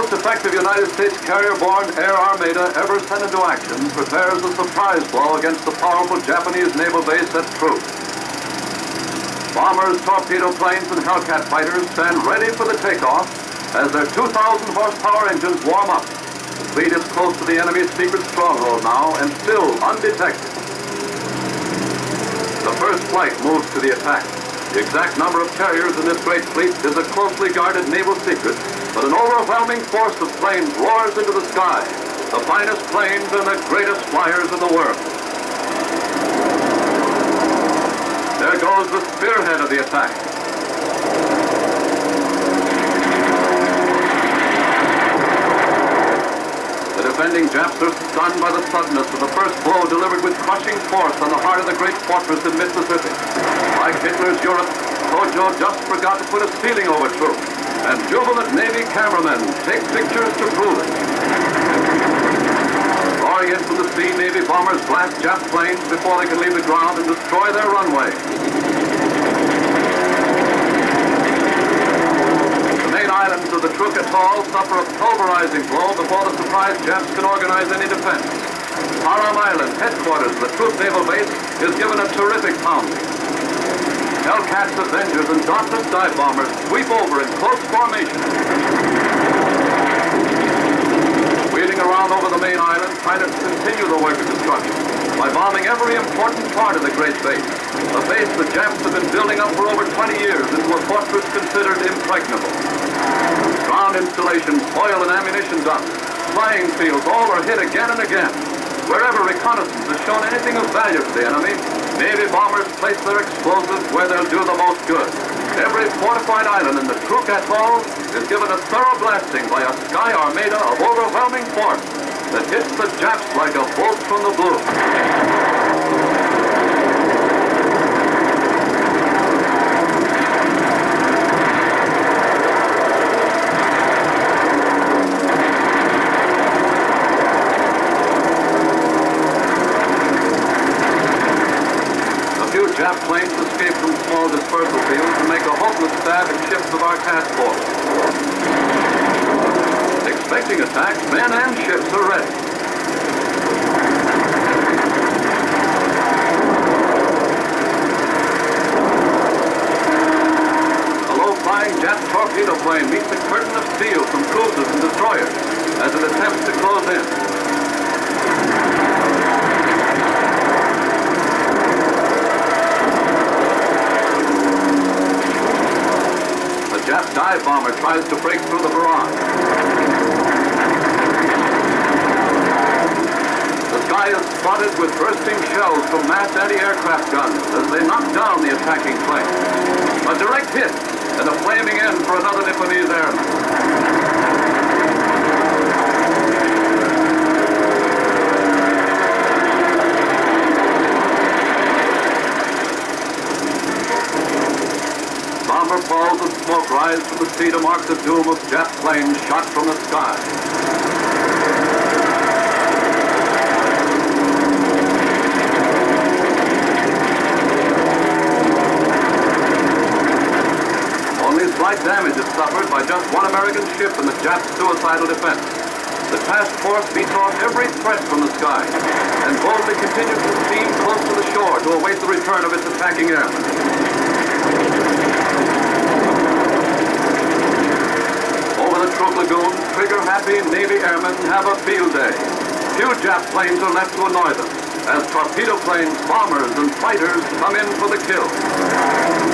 most effective United States carrier-borne air armada ever sent into action prepares a surprise blow against the powerful Japanese naval base at Truk. Bombers, torpedo planes, and Hellcat fighters stand ready for the takeoff as their 2,000 horsepower engines warm up. The fleet is close to the enemy's secret stronghold now and still undetected. The first flight moves to the attack. The exact number of carriers in this great fleet is a closely guarded naval secret, but an overwhelming force of planes roars into the sky. The finest planes and the greatest flyers in the world. There goes the spearhead of the attack. The defending Japs are stunned by the suddenness of the first blow delivered with crushing force on the heart of the great fortress in Mississippi. Like Hitler's Europe, Tojo just forgot to put a ceiling over Truk, and jubilant Navy cameramen take pictures to prove it. Roaring in from the sea, Navy bombers blast Jap planes before they can leave the ground and destroy their runway. The main islands of the Truk atoll suffer a pulverizing blow before the surprised Japs can organize any defense. Haram Island, headquarters of the Truk naval base, is given a terrific pounding. Hellcats, Avengers, and Dauntless dive bombers sweep over in close formation. Wheeling around over the main island, pilots continue the work of destruction by bombing every important part of the great base. A base the Japs have been building up for over 20 years into a fortress considered impregnable. Ground installations, oil and ammunition dumps, flying fields, all are hit again and again. Wherever reconnaissance has shown anything of value to the enemy, Navy bombers place their explosives where they'll do the most good. Every fortified island in the Truk atoll is given a thorough blasting by a sky armada of overwhelming force that hits the Japs like a bolt from the blue. Jap planes escape from small dispersal fields and make a hopeless stab at ships of our task force. Expecting attacks, men and ships are ready. A low-flying Jap torpedo plane meets a curtain of steel from cruisers and destroyers as it attempts to close in. Jap dive bomber tries to break through the barrage. The sky is spotted with bursting shells from massed anti-aircraft guns as they knock down the attacking plane. A direct hit and a flaming end for another Nipponese airman. Bomber balls of smoke rise from the sea to mark the doom of Jap planes shot from the sky. Only slight damage is suffered by just one American ship in the Jap suicidal defense. The task force beats off every threat from the sky and boldly continues to steam close to the shore to await the return of its attacking airmen. Over the Truk Lagoon, trigger-happy Navy airmen have a field day. Few Jap planes are left to annoy them, as torpedo planes, bombers, and fighters come in for the kill.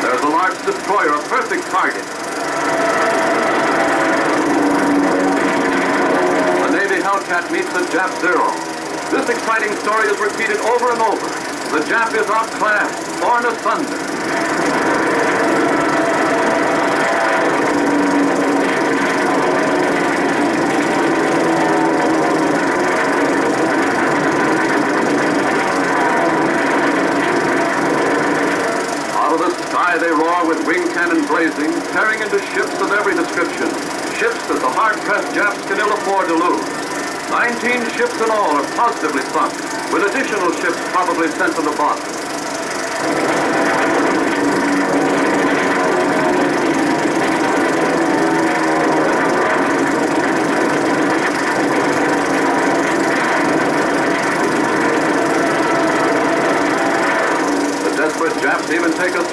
There's a large destroyer, a perfect target. A Navy Hellcat meets a Jap Zero. This exciting story is repeated over and over. The Jap is outclassed, torn asunder. They roar with wing cannon blazing, tearing into ships of every description. Ships that the hard-pressed Japs can ill afford to lose. 19 ships in all are positively sunk, with additional ships probably sent to the bottom.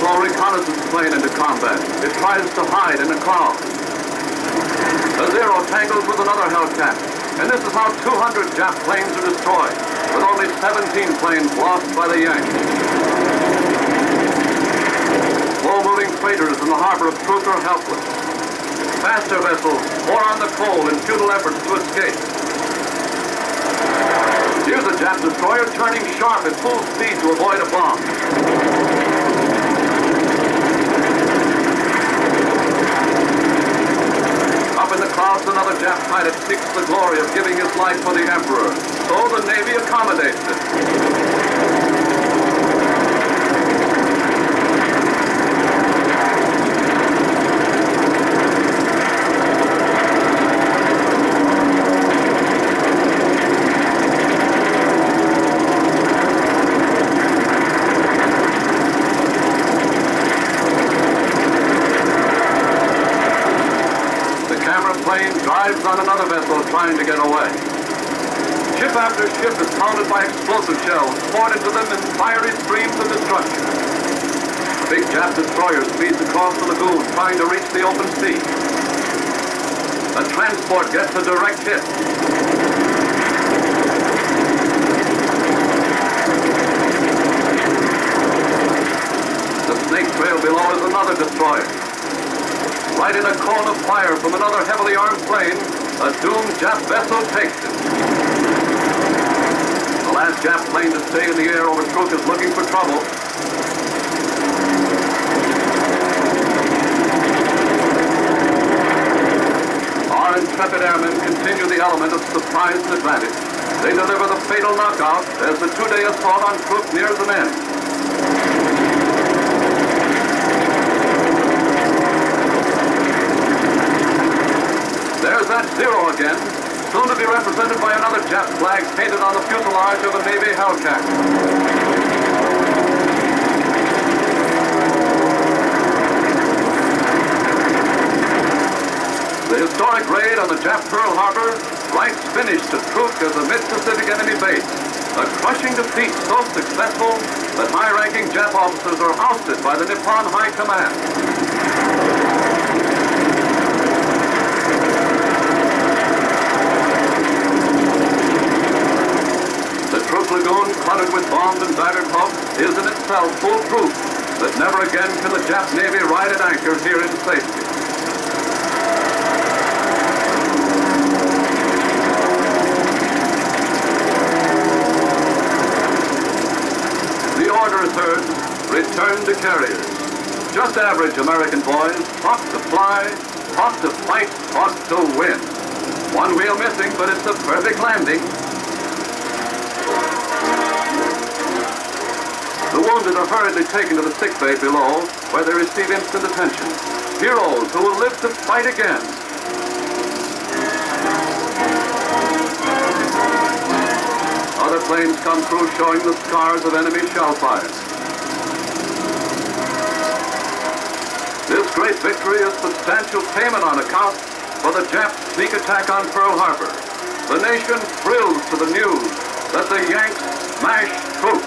slow reconnaissance plane into combat. It tries to hide in a cloud. The Zero tangles with another Hellcat, and this is how 200 Jap planes are destroyed, with only 17 planes lost by the Yanks. Slow-moving freighters in the harbor of Truk are helpless. Faster vessels pour on the coal in futile efforts to escape. Here's a Jap destroyer turning sharp at full speed to avoid a bomb. Up in the clouds, another Jap pilot seeks the glory of giving his life for the Emperor, so the Navy accommodates it. Drives on another vessel trying to get away. Ship after ship is pounded by explosive shells poured into them in fiery streams of destruction. A big Jap destroyer speeds across the lagoon trying to reach the open sea. A transport gets a direct hit. The snake trail below is another destroyer. Right in a cone of fire from another heavily armed plane, a doomed Jap vessel takes it. The last Jap plane to stay in the air over Truk is looking for trouble. Our intrepid airmen continue the element of surprise and advantage. They deliver the fatal knockout as the two-day assault on Truk nears an end. There's that Zero again, soon to be represented by another Jap flag painted on the fuselage of a Navy Hellcat. The historic raid on the Jap Pearl Harbor writes finish to Truk as a mid-Pacific enemy base. A crushing defeat so successful that high-ranking Jap officers are ousted by the Nippon High Command. Truk Lagoon, cluttered with bombed and battered hulks, is in itself full proof that never again can the Jap Navy ride at anchor here in safety. The order is heard, return to carriers. Just average American boys, taught to fly, taught to fight, taught to win. One wheel missing, but it's a perfect landing. The wounded are hurriedly taken to the sick bay below, where they receive instant attention. Heroes who will live to fight again. Other planes come through showing the scars of enemy shell fire. This great victory is substantial payment on account for the Jap sneak attack on Pearl Harbor. The nation thrills to the news that the Yanks smashed Truk.